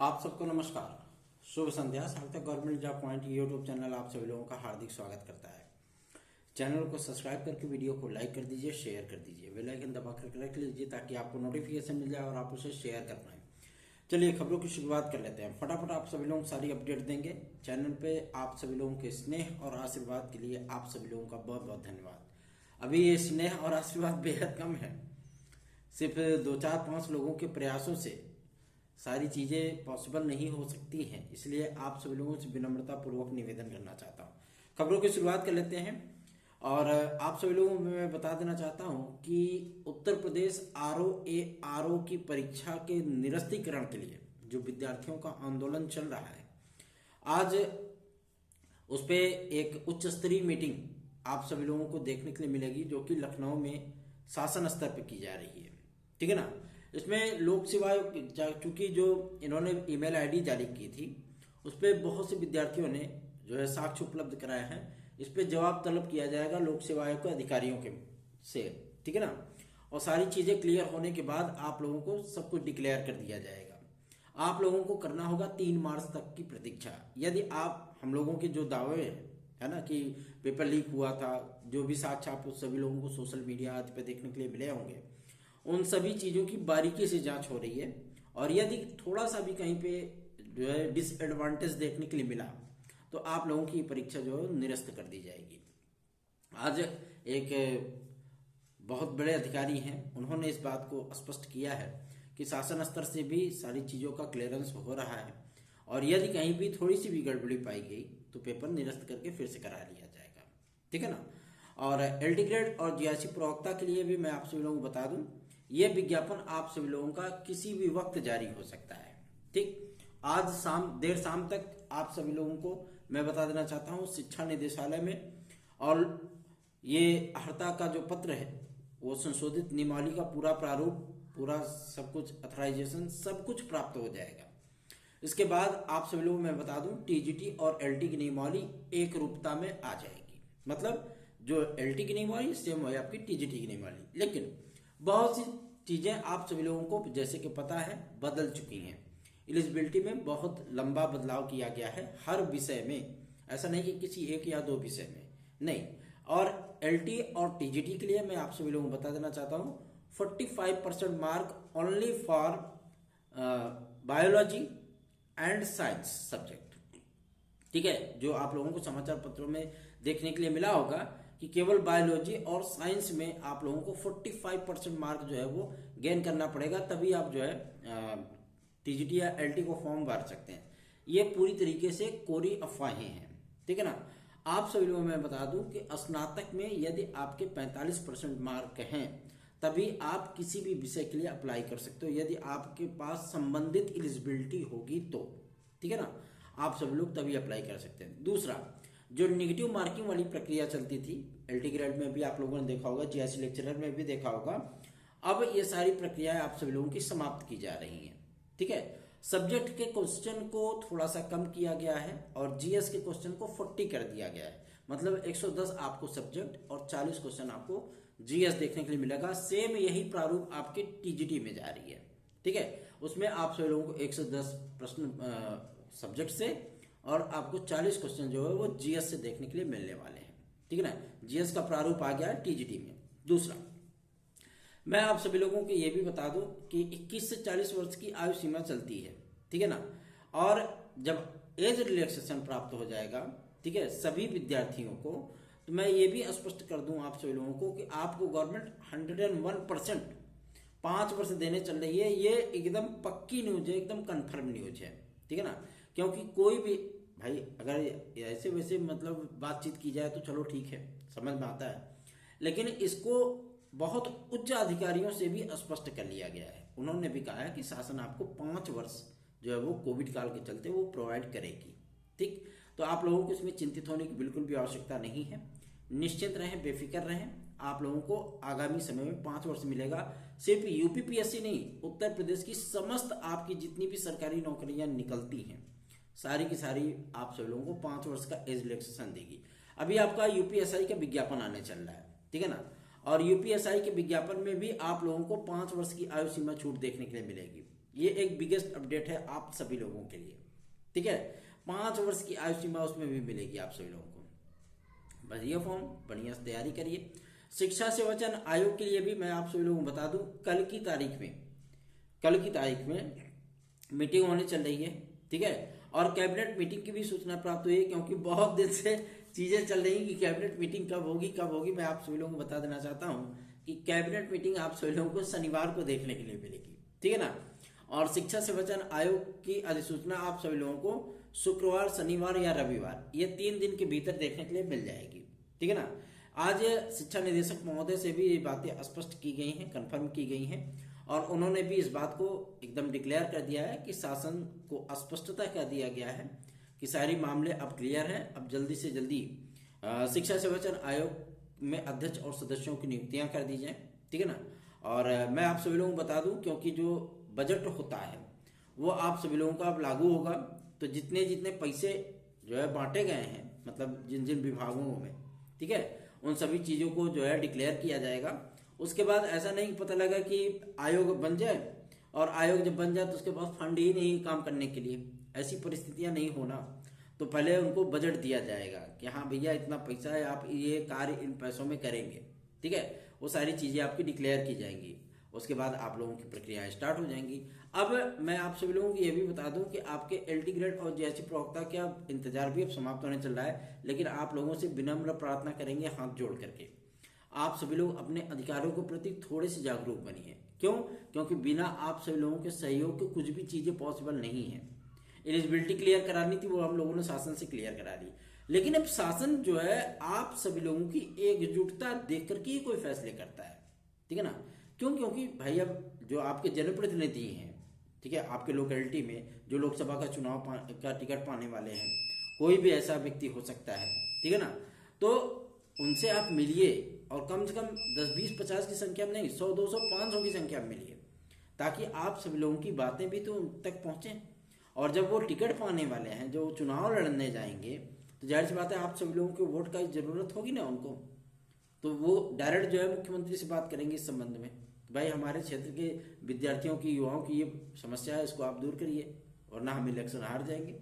आप सबको नमस्कार, शुभ संध्या। सार्थक government job point YouTube channel आप सभी लोगों का हार्दिक स्वागत करता है। चैनल को सब्सक्राइब करके वीडियो को लाइक कर दीजिए, शेयर कर दीजिए, बेल आइकन दबा कर रख लीजिए ताकि आपको नोटिफिकेशन मिल जाए और आप उसे शेयर कर पाएं। चलिए खबरों की शुरुआत कर लेते हैं। फटाफट आप सभी लोग सारी अपडेट देंगे। चैनल पे आप सभी लोगों के स्नेह और आशीर्वाद के लिए आप सभी लोगों का बहुत बहुत धन्यवाद। अभी ये स्नेह और आशीर्वाद बेहद कम है, सिर्फ 2 4 5 लोगों के प्रयासों से सारी चीजें पॉसिबल नहीं हो सकती हैं। इसलिए आप सभी लोगों से विनम्रता पूर्वक निवेदन करना चाहता हूँ। खबरों की शुरुआत कर लेते हैं और आप सभी लोगों को मैं बता देना चाहता हूँ कि उत्तर प्रदेश आरओ की परीक्षा के निरस्तीकरण के लिए जो विद्यार्थियों का आंदोलन चल रहा है, आज उस पे एक उच्च स्तरीय मीटिंग आप सभी लोगों को देखने के लिए मिलेगी, जो कि लखनऊ में शासन स्तर पर की जा रही है। ठीक है ना। इसमें लोक सेवा आयोग, चूंकि जो इन्होंने ईमेल आईडी जारी की थी उस पर बहुत से विद्यार्थियों ने जो है साक्ष्य उपलब्ध कराए हैं। इस पर जवाब तलब किया जाएगा लोक सेवा आयोग के अधिकारियों के से। ठीक है ना। और सारी चीजें क्लियर होने के बाद आप लोगों को सब कुछ डिक्लेयर कर दिया जाएगा। आप लोगों को करना होगा 3 मार्च तक की प्रतीक्षा। यदि आप हम लोगों के जो दावे है ना कि पेपर लीक हुआ था, जो भी साक्ष्य आप सभी लोगों को सोशल मीडिया आदि पे देखने के लिए मिले होंगे, उन सभी चीजों की बारीकी से जांच हो रही है। और यदि थोड़ा सा भी कहीं पे जो है डिसएडवांटेज देखने के लिए मिला तो आप लोगों की परीक्षा जो है निरस्त कर दी जाएगी। आज एक बहुत बड़े अधिकारी हैं, उन्होंने इस बात को स्पष्ट किया है कि शासन स्तर से भी सारी चीजों का क्लियरेंस हो रहा है और यदि कहीं भी थोड़ी सी भी गड़बड़ी पाई गई तो पेपर निरस्त करके फिर से करा लिया जाएगा। ठीक है ना। और एलटी ग्रेड और जीआईसी प्रवक्ता के लिए भी मैं आप सभी लोगों को बता दूं, यह विज्ञापन आप सभी लोगों का किसी भी वक्त जारी हो सकता है। ठीक, आज देर शाम तक आप सभी लोगों को मैं बता देना चाहता हूं शिक्षा निदेशालय में। और ये हड़ताल का जो पत्र है वो संशोधित नियमावली का पूरा प्रारूप, पूरा सब कुछ अथराइजेशन सब कुछ प्राप्त हो जाएगा। इसके बाद आप सभी लोगों को मैं बता दूं टीजीटी और एलटी की नियमावली एक रूपता में आ जाएगी। मतलब जो एलटी की नियमावली सेम है आपकी टीजीटी की नियमावली, लेकिन बहुत सी चीजें आप सभी लोगों को जैसे कि पता है बदल चुकी हैं। एलिजिबिलिटी में बहुत लंबा बदलाव किया गया है हर विषय में, ऐसा नहीं कि किसी एक या 2 विषय में नहीं। और एलटी और टीजीटी के लिए मैं आप सभी लोगों को बता देना चाहता हूं 45% mark only for biology and science subject. ठीक है, जो आप लोगों को समाचार पत्रों में देखने के लिए मिला होगा कि केवल बायोलॉजी और साइंस में आप लोगों को 45% मार्क जो है वो गेन करना पड़ेगा, तभी आप जो है टीजीटी या एलटी को फॉर्म भर सकते हैं। ये पूरी तरीके से कोरी अफवाहें हैं। ठीक है ना। आप सभी लोगों को मैं बता दूं कि स्नातक में यदि आपके 45% मार्क हैं तभी आप किसी भी विषय के लिए अप्लाई कर सकते हो, यदि आपके पास संबंधित एलिजिबिलिटी होगी तो। ठीक है ना। आप सभी लोग तभी अप्लाई कर सकते हैं। दूसरा, जो निगेटिव मार्किंग वाली प्रक्रिया चलती थी एलटी ग्रेड में भी आप लोगों ने देखा होगा, जीआईसी लेक्चरर में भी देखा होगा, अब ये सारी प्रक्रियाएं आप सभी लोगों की समाप्त की जा रही हैं। ठीक है। सब्जेक्ट के क्वेश्चन को थोड़ा सा कम किया गया है और जीएस के क्वेश्चन को 40 कर दिया गया है। मतलब 110 आपको सब्जेक्ट और 40 क्वेश्चन आपको जीएस देखने के लिए मिलेगा। सेम यही प्रारूप आपके टीजीटी में जा रही है। ठीक है, उसमें आप सभी लोगों को 110 प्रश्न सब्जेक्ट से और आपको 40 क्वेश्चन जो है वो जीएस से देखने के लिए मिलने वाले हैं। ठीक है ना। जीएस का प्रारूप आ गया है टीजीटी में। दूसरा, मैं आप सभी लोगों को यह भी बता दूं कि 21 से 40 वर्ष की आयु सीमा चलती है। ठीक है ना। और जब एज रिलैक्सेशन प्राप्त हो जाएगा, ठीक है, सभी विद्यार्थियों को, तो मैं ये भी स्पष्ट कर दूं आप सभी लोगों को कि आपको गवर्नमेंट 101% 5 वर्ष देने चल रही है। ये एकदम पक्की न्यूज है, एकदम कंफर्म न्यूज है। ठीक है ना। क्योंकि कोई भी भाई अगर ऐसे वैसे मतलब बातचीत की जाए तो चलो ठीक है, समझ में आता है, लेकिन इसको बहुत उच्च अधिकारियों से भी स्पष्ट कर लिया गया है। उन्होंने भी कहा है कि शासन आपको 5 वर्ष जो है वो कोविड काल के चलते वो प्रोवाइड करेगी। ठीक, तो आप लोगों को इसमें चिंतित होने की बिल्कुल भी आवश्यकता नहीं है। निश्चिंत रहें, बेफिक्र रहें। आप लोगों को आगामी समय में 5 वर्ष मिलेगा। सिर्फ यूपीपीएससी नहीं, उत्तर प्रदेश की समस्त आपकी जितनी भी सरकारी नौकरियां निकलती हैं सारी की सारी आप सब लोगों को 5 वर्ष का एज रिलैक्सेशन देगी। अभी आपका यूपीएसआई का विज्ञापन आने चल रहा है। ठीक है ना। और यूपीएसआई के विज्ञापन में भी आप लोगों को 5 वर्ष की आयु सीमा छूट देखने के लिए मिलेगी। ये एक बिगेस्ट अपडेट है आप सभी लोगों के लिए। ठीक है, 5 वर्ष की आयु सीमा उसमें भी मिलेगी आप सभी लोगों को। भरिए फॉर्म, बढ़िया से तैयारी करिए। शिक्षा से वचन आयोग के लिए भी मैं आप सभी लोगों को बता दूं, कल की तारीख में मीटिंग होने चल रही है। ठीक है, और कैबिनेट मीटिंग की भी सूचना प्राप्त हुई है, क्योंकि बहुत दिन से चीजें चल रही कि कैबिनेट मीटिंग कब होगी। मैं आप सभी लोगों को बता देना चाहता हूं कि कैबिनेट मीटिंग आप सभी लोगों को शनिवार को देखने के लिए मिलेगी। ठीक है ना, और शिक्षा से वचन आयोग की अधिसूचना आप सभी लोगों को शुक्रवार, शनिवार या रविवार, ये 3 दिन के भीतर देखने के लिए मिल जाएगी। ठीक है ना, आज शिक्षा निदेशक महोदय से भी ये बातें स्पष्ट की गई हैं, कंफर्म की गई हैं, और उन्होंने भी इस बात को एकदम डिक्लेयर कर दिया है कि शासन को स्पष्टता कर दिया गया है कि सारे मामले अब क्लियर हैं। अब जल्दी से जल्दी शिक्षा से वचन आयोग में अध्यक्ष और सदस्यों की नियुक्तियां कर दी जाएं। ठीक है ना, और मैं आप सभी लोगों को बता दूं, क्योंकि जो बजट होता है वो आप सभी लोगों का अब लागू होगा, तो जितने जितने पैसे जो है बांटे गए हैं, मतलब जिन जिन विभागों में, ठीक है, उन सभी चीजों को जो है डिक्लेयर किया जाएगा। उसके बाद ऐसा नहीं पता लगा कि आयोग बन जाए और आयोग जब बन जाए तो उसके बाद फंड ही नहीं काम करने के लिए, ऐसी परिस्थितियां नहीं होना। तो पहले उनको बजट दिया जाएगा कि हाँ भैया इतना पैसा है, आप ये कार्य इन पैसों में करेंगे। ठीक है, वो सारी चीजें आपकी डिक्लेयर की जाएंगी, उसके बाद आप लोगों की प्रक्रियाएं स्टार्ट हो जाएंगी। अब मैं आप सभी लोगों को यह भी बता दूं कि आपके एलटी ग्रेड और जेएससी प्रवक्ता का इंतजार भी अब समाप्त होने चल रहा है, लेकिन आप लोगों से विनम्र प्रार्थना करेंगे हाथ जोड़ करके, आप सभी लोग अपने अधिकारों के प्रति थोड़े से जागरूक बनिए। क्यों? क्योंकि बिना आप सभी लोगों के सहयोग के कुछ भी चीजें पॉसिबल नहीं है। एलिजिबिलिटी क्लियर करानी थी, वो हम लोगों ने शासन से क्लियर करा ली, लेकिन अब शासन जो है आप सभी लोगों की एकजुटता देख करके ही कोई फैसले करता है। ठीक है ना, क्यों? क्योंकि भाई अब जो आपके जनप्रतिनिधि हैं, ठीक है, आपके लोकेलिटी में जो लोकसभा का चुनाव का टिकट पाने वाले हैं, कोई भी ऐसा व्यक्ति हो सकता है। ठीक है ना, तो उनसे आप मिलिए और कम से कम 10, 20, 50 की संख्या में नहीं, 100, 200, 500 की संख्या में मिलिए, ताकि आप सभी लोगों की बातें भी तो उन तक पहुंचे। और जब वो टिकट पाने वाले हैं, जो चुनाव लड़ने जाएंगे, तो जाहिर सी बात है आप सभी लोगों के वोट की जरूरत होगी ना उनको, तो वो डायरेक्ट जो है मुख्यमंत्री से बात करेंगे इस संबंध में, भाई हमारे क्षेत्र के विद्यार्थियों की, युवाओं की ये समस्या है, इसको आप दूर करिए वरना हम इलेक्शन हार जाएंगे।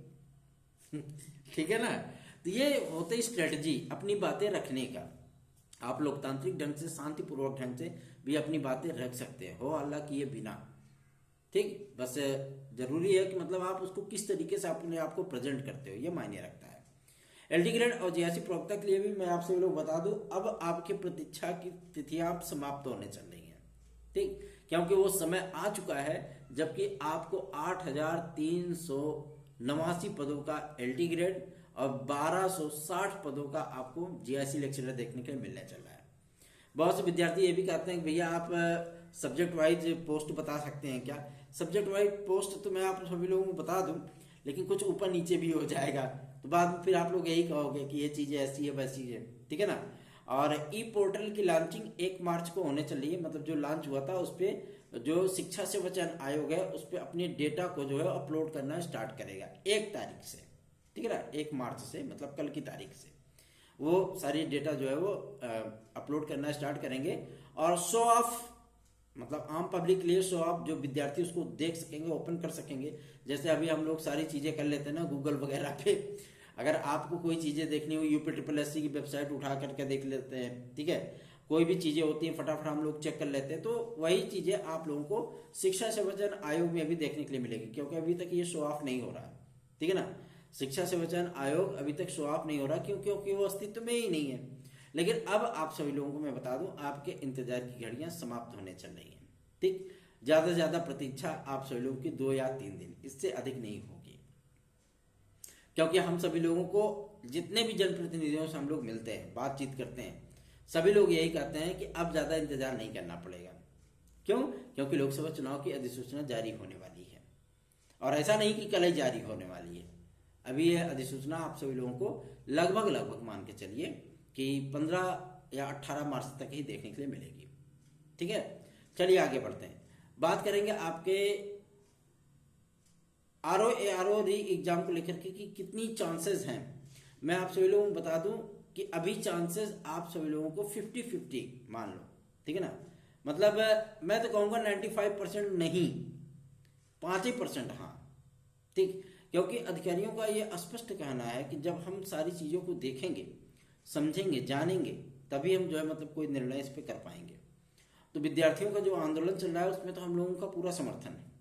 ठीक है ना, तो ये होते ही स्ट्रेटजी अपनी बातें रखने का। आप लोकतांत्रिक ढंग से, शांतिपूर्वक ढंग से भी अपनी बातें रख सकते हैं, हो हल्ला किए बिना। ठीक, बस जरूरी है कि मतलब आप उसको किस तरीके से अपने आप को प्रेजेंट करते हो, ये मायने रखता है। एलटी ग्रेड और जेएससी प्रवक्ता के लिए भी मैं आपसे लोग बता दूं, अब आपकी प्रतीक्षा की तिथियां समाप्त होने चल रही हैं। ठीक, क्योंकि वो समय आ चुका है जबकि आपको 8,389 पदों का एलटी ग्रेड और 1260 पदों का आपको जेएससी लेक्चरर देखने के लिए मिलने चल रहा है। बहुत से विद्यार्थी ये भी कहते हैं कि भैया आप सब्जेक्ट वाइज पोस्ट बता सकते हैं क्या? सब्जेक्ट वाइज पोस्ट तो मैं आप सभी लोगों को बता दूं, लेकिन कुछ ऊपर नीचे भी हो जाएगा, तो बाद में फिर आप लोग यही कहोगे कि ये चीजें ऐसी है वैसी है। ठीक है ना, और ई पोर्टल की लॉन्चिंग 1 मार्च को होने चल रही है, मतलब जो लॉन्च हुआ था उस पर जो शिक्षा से वचन आयोग है उस पर अपने डेटा को जो है अपलोड करना स्टार्ट करेगा 1 तारीख से। ठीक है ना, 1 मार्च से, मतलब कल की तारीख से वो सारी डेटा जो है वो अपलोड करना स्टार्ट करेंगे। और शो ऑफ, मतलब आम पब्लिक के लिए शो ऑफ, जो विद्यार्थी उसको देख सकेंगे, ओपन कर सकेंगे। जैसे अभी हम लोग सारी चीजें कर लेते हैं ना गूगल वगैरह पे, अगर आपको कोई चीजें देखनी हो यूपीट्रिपलएससी की वेबसाइट उठा करके देख लेते हैं। ठीक है, कोई भी चीजें होती हैं फटाफट हम लोग चेक कर लेते हैं, तो वही चीजें आप लोगों को शिक्षा से वचन आयोग में भी देखने के लिए मिलेगी, क्योंकि अभी तक ये शो ऑफ नहीं हो रहा है। ठीक है ना, शिक्षा से वचन आयोग अभी तक शो ऑफ नहीं हो रहा, क्योंकि वो अस्तित्व में ही नहीं है। लेकिन अब आप सभी लोगों को मैं बता दूं, आपके इंतजार की घड़ियां समाप्त होने चल रही हैं। ठीक, ज्यादा से ज्यादा प्रतीक्षा आप सभी लोगों की 2 या 3 दिन, इससे अधिक नहीं होगी, क्योंकि हम सभी लोगों को, जितने भी जनप्रतिनिधियों से हम लोग मिलते हैं, बातचीत करते हैं, सभी लोग यही कहते हैं कि अब ज्यादा इंतजार नहीं करना पड़ेगा। क्यों? क्योंकि लोकसभा चुनाव की अधिसूचना जारी होने वाली है, और ऐसा नहीं कि कल ही जारी होने वाली है। अभी यह अधिसूचना आप सभी लोगों को लगभग मान के चलिए कि 15 या 18 मार्च तक ही देखने के लिए मिलेगी। ठीक है, चलिए आगे बढ़ते हैं, बात करेंगे आपके आरओ री एग्जाम को लेकर के कि कितनी चांसेस हैं। मैं आप सभी लोगों को बता दूं कि अभी चांसेस आप सभी लोगों को 50-50 मान लो। ठीक है ना, मतलब मैं तो कहूंगा 95% नहीं, 5%। हाँ ठीक, क्योंकि अधिकारियों का ये स्पष्ट कहना है कि जब हम सारी चीज़ों को देखेंगे, समझेंगे, जानेंगे, तभी हम जो है मतलब कोई निर्णय इस पर कर पाएंगे। तो विद्यार्थियों का जो आंदोलन चल रहा है उसमें तो हम लोगों का पूरा समर्थन है,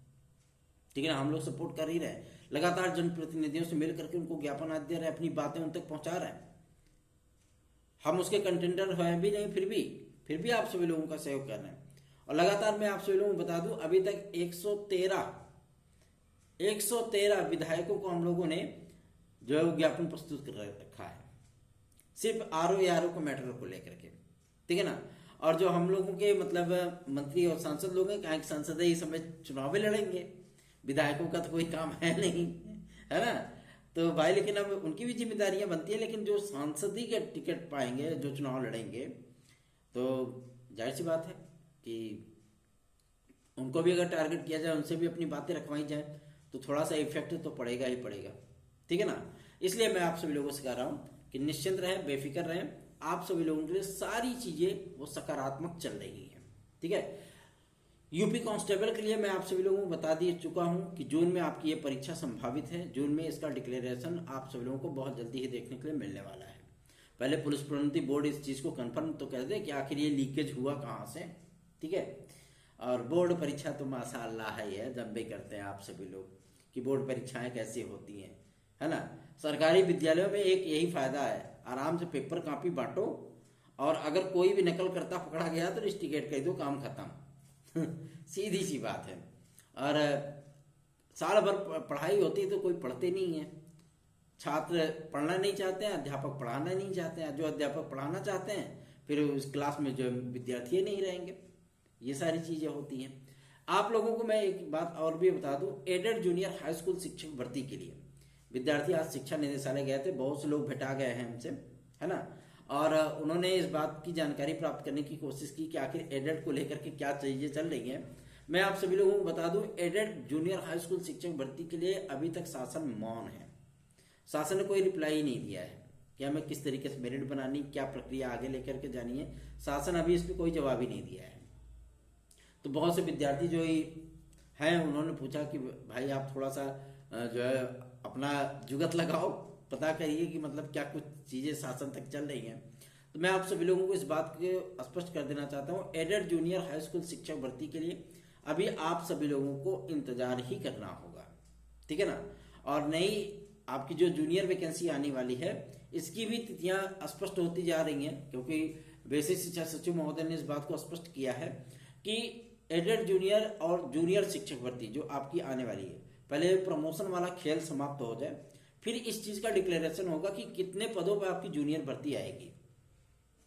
ठीक है ना। हम लोग सपोर्ट कर ही रहे हैं, लगातार जनप्रतिनिधियों से मिल करके उनको ज्ञापन आदि दे रहे हैं, अपनी बातें उन तक पहुंचा रहे हैं। हम उसके कंटेंडर हैं भी नहीं, फिर भी आप सभी लोगों का सहयोग कर रहे हैं। और लगातार मैं आप सभी लोगों को बता दूं, अभी तक 113 विधायकों को हम लोगों ने जो है ज्ञापन प्रस्तुत कर रखा है, सिर्फ आरओ को मैटर को लेकर के, ठीक है ना। और जो हम लोगों के मतलब मंत्री और सांसद लोग हैं, कहाँ सांसद है, इस समय चुनाव भी लड़ेंगे, विधायकों का तो कोई काम है नहीं, है ना। तो भाई लेकिन अब उनकी भी जिम्मेदारियां बनती है, लेकिन जो सांसदी के टिकट पाएंगे, जो चुनाव लड़ेंगे, तो जाहिर सी बात है कि उनको भी अगर टारगेट किया जाए, उनसे भी अपनी बातें रखवाई जाए, तो थोड़ा सा इफेक्ट तो पड़ेगा ही पड़ेगा, ठीक है ना। इसलिए मैं आप सभी लोगों से कह रहा हूं कि निश्चिंत रहें, बेफिक्र रहें, आप सभी लोगों के लिए सारी चीजें वो सकारात्मक चल रही है, ठीक है। यूपी कांस्टेबल के लिए मैं आप सभी लोगों को बता दिए चुका हूं कि जून में आपकी ये परीक्षा संभावित है। जून में इसका डिक्लेरेशन आप सभी लोगों को बहुत जल्दी ही देखने के लिए मिलने वाला है। पहले पुलिस प्रोन्नति बोर्ड इस चीज को कंफर्म तो कर दे कि आखिर ये लीकेज हुआ कहाँ से, ठीक है। और बोर्ड परीक्षा तो माशाअल्लाह है, जब भी करते हैं आप सभी लोग कि बोर्ड परीक्षाएं कैसी होती हैं, है ना। सरकारी विद्यालयों में एक यही फायदा है, आराम से पेपर कापी बांटो, और अगर कोई भी नकल करता पकड़ा गया तो रिस्टिकेट कर दो, काम खत्म। सीधी सी बात है। और साल भर पढ़ाई होती है तो कोई पढ़ते नहीं है, छात्र पढ़ना नहीं चाहते हैं, अध्यापक पढ़ाना नहीं चाहते हैं, जो अध्यापक पढ़ाना चाहते हैं फिर उस क्लास में जो विद्यार्थी नहीं रहेंगे। ये सारी चीजें होती हैं। आप लोगों को मैं एक बात और भी बता दूं, एडेड जूनियर हाई स्कूल शिक्षक भर्ती के लिए विद्यार्थी आज शिक्षा निदेशालय गए थे, बहुत से लोग भेटा गए हैं हमसे, है ना। और उन्होंने इस बात की जानकारी प्राप्त करने की कोशिश की कि आखिर एडेड को लेकर के क्या चीजें चल रही हैं। मैं आप सभी लोगों को बता दूं, एडेड जूनियर हाई स्कूल शिक्षक भर्ती के लिए अभी तक शासन मौन है। शासन ने कोई रिप्लाई नहीं दिया है कि हमें किस तरीके से मेरिट बनानी, क्या प्रक्रिया आगे लेकर के जानी है। शासन अभी इस पर कोई जवाब ही नहीं दिया है। तो बहुत से विद्यार्थी जो हैं उन्होंने पूछा कि भाई आप थोड़ा सा जो है अपना जुगत लगाओ, पता करिए कि मतलब क्या कुछ चीजें शासन तक चल रही हैं। तो मैं आप सभी लोगों को इस बात को स्पष्ट कर देना चाहता हूँ, एडेड जूनियर हाई स्कूल शिक्षक भर्ती के लिए अभी आप सभी लोगों को इंतजार ही करना होगा, ठीक है ना। और नई आपकी जो जूनियर वैकेंसी आने वाली है, इसकी भी तिथियां स्पष्ट होती जा रही हैं, क्योंकि बेसिक शिक्षा सचिव महोदय ने इस बात को स्पष्ट किया है कि एडेड जूनियर और जूनियर शिक्षक भर्ती जो आपकी आने वाली है, पहले प्रमोशन वाला खेल समाप्त हो जाए, फिर इस चीज का डिक्लेरेशन होगा कि कितने पदों पर आपकी जूनियर भर्ती आएगी,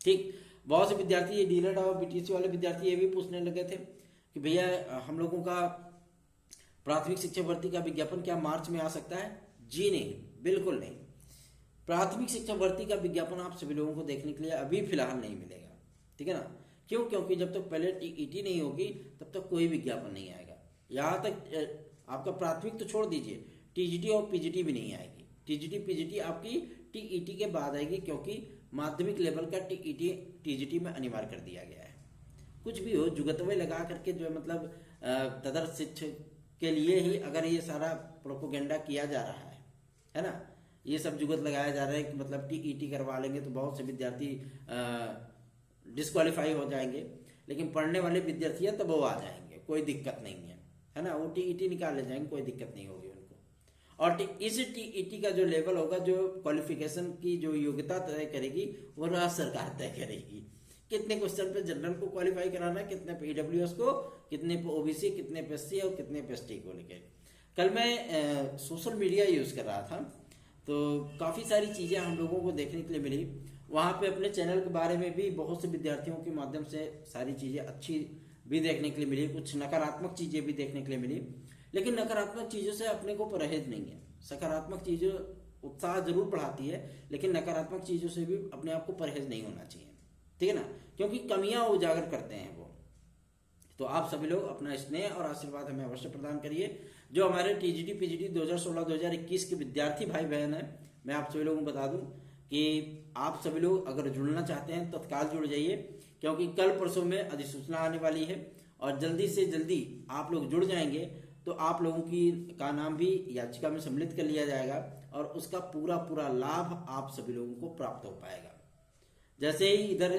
ठीक। बहुत से विद्यार्थी, ये डीएलएड और बीटीसी वाले विद्यार्थी ये भी पूछने लगे थे कि भैया हम लोगों का प्राथमिक शिक्षक भर्ती का विज्ञापन क्या मार्च में आ सकता है? जी नहीं, बिल्कुल नहीं। प्राथमिक शिक्षक भर्ती का विज्ञापन आप सभी लोगों को देखने के लिए अभी फिलहाल नहीं मिलेगा, ठीक है ना। क्यों? क्योंकि जब तक पहले टीईटी नहीं होगी तब तक कोई विज्ञापन नहीं आएगा। यहाँ तक आपका प्राथमिक तो छोड़ दीजिए, टीजीटी और पीजीटी भी नहीं आएगी। टीजीटी पीजीटी आपकी टीईटी के बाद आएगी, क्योंकि माध्यमिक लेवल का टीईटी टीजीटी में अनिवार्य कर दिया गया है। कुछ भी हो, जुगतवे लगा करके जो है मतलब तदर्थ शिक्षक के लिए ही अगर ये सारा प्रोपोगेंडा किया जा रहा है ना, ये सब जुगत लगाया जा रहा है कि मतलब टीईटी करवा लेंगे तो बहुत से विद्यार्थी डिस्क्वालीफाई हो जाएंगे, लेकिन पढ़ने वाले विद्यार्थी हैं तो वो आ जाएंगे, कोई दिक्कत नहीं है ना। वो टीईटी निकाल ले जाएंगे, कोई दिक्कत नहीं होगी उनको। और इस टीईटी का जो लेवल होगा, जो क्वालिफिकेशन की जो योग्यता तय करेगी, वो राज्य सरकार तय करेगी। कितने क्वेश्चन पे जनरल को क्वालिफाई कराना है, कितने पे ईडब्ल्यूएस को, कितने पे ओबीसी, कितने पे एससी और कितने पे एसटी को लेकर। कल मैं सोशल मीडिया यूज कर रहा था तो काफी सारी चीजें हम लोगों को देखने के लिए मिली। वहां पे अपने चैनल के बारे में भी बहुत से विद्यार्थियों के माध्यम से सारी चीजें अच्छी भी देखने के लिए मिली, कुछ नकारात्मक चीजें भी देखने के लिए मिली। लेकिन नकारात्मक चीजों से अपने को परहेज नहीं है। सकारात्मक चीजों उत्साह जरूर बढ़ाती है, लेकिन नकारात्मक चीजों से भी अपने आप को परहेज नहीं होना चाहिए, ठीक है ना, क्योंकि कमियां उजागर करते हैं वो। तो आप सभी लोग अपना स्नेह और आशीर्वाद हमें अवश्य प्रदान करिए। जो हमारे टीजीटी पीजीटी 2016-2021 के विद्यार्थी भाई बहन हैं, मैं आप सभी लोगों को बता दूं कि आप सभी लोग अगर जुड़ना चाहते हैं तत्काल जुड़ जाइए, क्योंकि कल परसों में अधिसूचना आने वाली है और जल्दी से जल्दी आप लोग जुड़ जाएंगे तो आप लोगों की का नाम भी याचिका में सम्मिलित कर लिया जाएगा और उसका पूरा पूरा लाभ आप सभी लोगों को प्राप्त हो पाएगा। जैसे ही इधर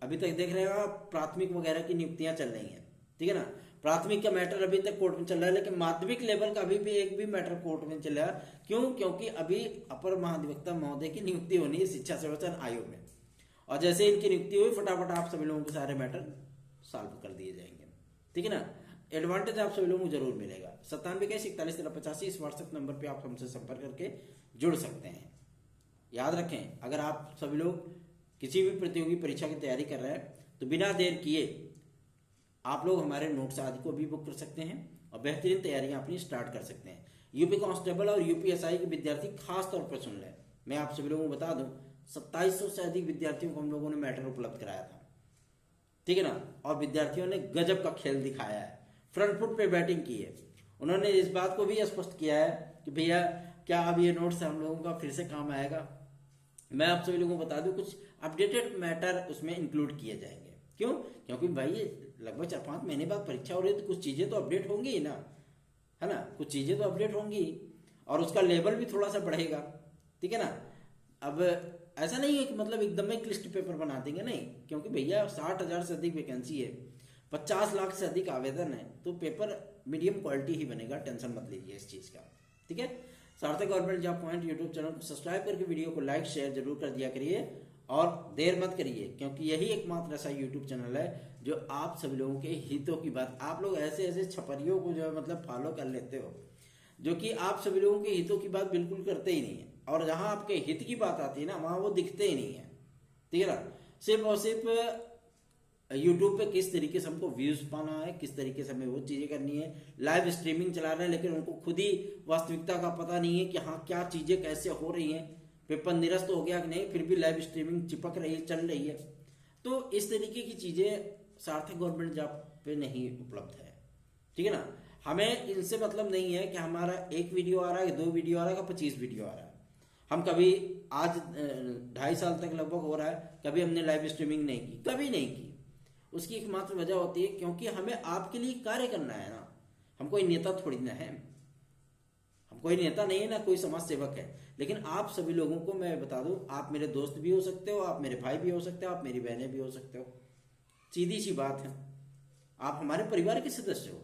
अभी तक देख रहे हो आप, प्राथमिक वगैरह की नियुक्तियां चल रही हैं, ठीक है ना। प्राथमिक का मैटर अभी तक कोर्ट में चल रहा है, लेकिन माध्यमिक लेवल का अभी भी एक भी मैटर कोर्ट में चल रहा है। क्यों? क्योंकि अभी अपर महाधिवक्ता महोदय की नियुक्ति होनी है शिक्षा सेवा चयन आयोग में, और जैसे इनकी नियुक्ति हुई फटाफट आप सभी लोगों के सारे मैटर सॉल्व कर दिए जाएंगे, ठीक है ना। एडवांटेज आप सभी लोगों को जरूर मिलेगा। 9721411385 इस व्हाट्सएप नंबर पे आप हमसे संपर्क करके जुड़ सकते हैं। याद रखें, अगर आप सभी लोग किसी भी प्रतियोगी परीक्षा की तैयारी कर रहे हैं तो बिना देर किए आप लोग हमारे नोट्स आदि को भी बुक कर सकते हैं और बेहतरीन तैयारियां अपनी स्टार्ट कर सकते हैं। यूपी कांस्टेबल और यूपीएसआई के विद्यार्थी खास तौर पर सुन लें, मैं आप सभी लोगों को बता दूं 2700 से अधिक विद्यार्थियों को हम लोगों ने मैटर उपलब्ध कराया था, ठीक है ना। और विद्यार्थियों ने गजब का खेल दिखाया है, फ्रंट फुट पे बैटिंग की है। उन्होंने इस बात को भी स्पष्ट किया है कि भैया क्या अब ये नोट्स हम लोगों का फिर से काम आएगा। मैं आप सभी लोगों को बता दूं कुछ अपडेटेड मैटर उसमें इंक्लूड किए जाएंगे। क्यों? क्योंकि भाई लगभग 4-5 महीने बाद परीक्षा हो रही है तो कुछ चीजें तो अपडेट होंगी ही ना, है ना। कुछ चीजें तो अपडेट होंगी और उसका लेवल भी थोड़ा सा बढ़ेगा, ठीक है ना। अब ऐसा नहीं है कि मतलब एकदम ही क्लिष्ट पेपर बना देंगे, नहीं, क्योंकि भैया 60,000 से अधिक वैकेंसी है, 50 लाख से अधिक आवेदन है, तो पेपर मीडियम क्वालिटी ही बनेगा, टेंशन मत लीजिए इस चीज का, ठीक है। सार्थक government job point YouTube channel को सब्सक्राइब करके वीडियो को लाइक शेयर जरूर कर दिया करिए और देर मत करिए, क्योंकि यही एकमात्र ऐसा यूट्यूब चैनल है जो आप सभी लोगों के हितों की बात, आप लोग ऐसे ऐसे छपरियों को जो है मतलब फॉलो कर लेते हो जो कि आप सभी लोगों के हितों की बात बिल्कुल करते ही नहीं है, और जहां आपके हित की बात आती है ना वहां वो दिखते ही नहीं है, ठीक है ना। सिर्फ और सिर्फ यूट्यूब पे किस तरीके से हमको व्यूज पाना है, किस तरीके से हमें वो चीजें करनी है। लाइव स्ट्रीमिंग चला रहे हैं लेकिन उनको खुद ही वास्तविकता का पता नहीं है कि हाँ क्या चीजें कैसे हो रही हैं, पेपर निरस्त हो गया कि नहीं, फिर भी लाइव स्ट्रीमिंग चिपक रही है, चल रही है। तो इस तरीके की चीजें सार्थक गवर्नमेंट जॉब पे नहीं उपलब्ध है, ठीक है ना। हमें इनसे मतलब नहीं है कि हमारा एक वीडियो आ रहा है, 2 वीडियो आ रहा है, 25 वीडियो आ रहा है। हम कभी आज 2.5 साल तक लगभग हो रहा है, कभी हमने लाइव स्ट्रीमिंग नहीं की, कभी नहीं की। उसकी एकमात्र वजह होती है क्योंकि हमें आपके लिए कार्य करना है ना। हम कोई नेता थोड़ी ना है, हम कोई नेता नहीं है ना कोई समाज सेवक है, लेकिन आप सभी लोगों को मैं बता दूं, आप मेरे दोस्त भी हो सकते हो, आप मेरे भाई भी हो सकते हो, आप मेरी बहनें भी हो सकते हो, सीधी सी बात है। आप हमारे परिवार के सदस्य हो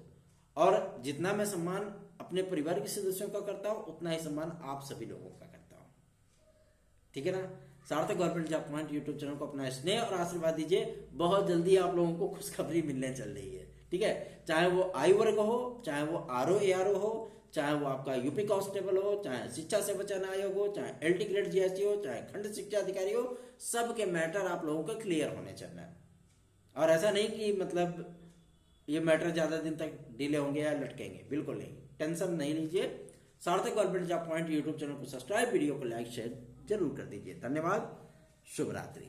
और जितना मैं सम्मान अपने परिवार के सदस्यों का करता हूं उतना ही सम्मान आप सभी लोगों का करता हूं, ठीक है ना। सार्थक government job point YouTube channel को अपना स्नेह और आशीर्वाद दीजिए। बहुत जल्दी आप लोगों को खुशखबरी मिलने चल रही है, ठीक है। चाहे वो आयु वर्ग हो, चाहे वो आरओ एआरओ हो, चाहे वो आपका यूपी कांस्टेबल हो, चाहे शिक्षा सेवा चयन आयोग हो, चाहे एलटी ग्रेड जीएसटी हो, चाहे खंड शिक्षा अधिकारी हो, सबके मैटर आप लोगों का क्लियर होने चल रहा है। और ऐसा नहीं कि मतलब ये मैटर ज्यादा दिन तक डिले होंगे या लटकेंगे, बिल्कुल नहीं, टेंशन नहीं लीजिए। सार्थक government job point YouTube channel को सब्सक्राइब, वीडियो को लाइक शेयर जरूर कर दीजिए। धन्यवाद, शुभ रात्रि।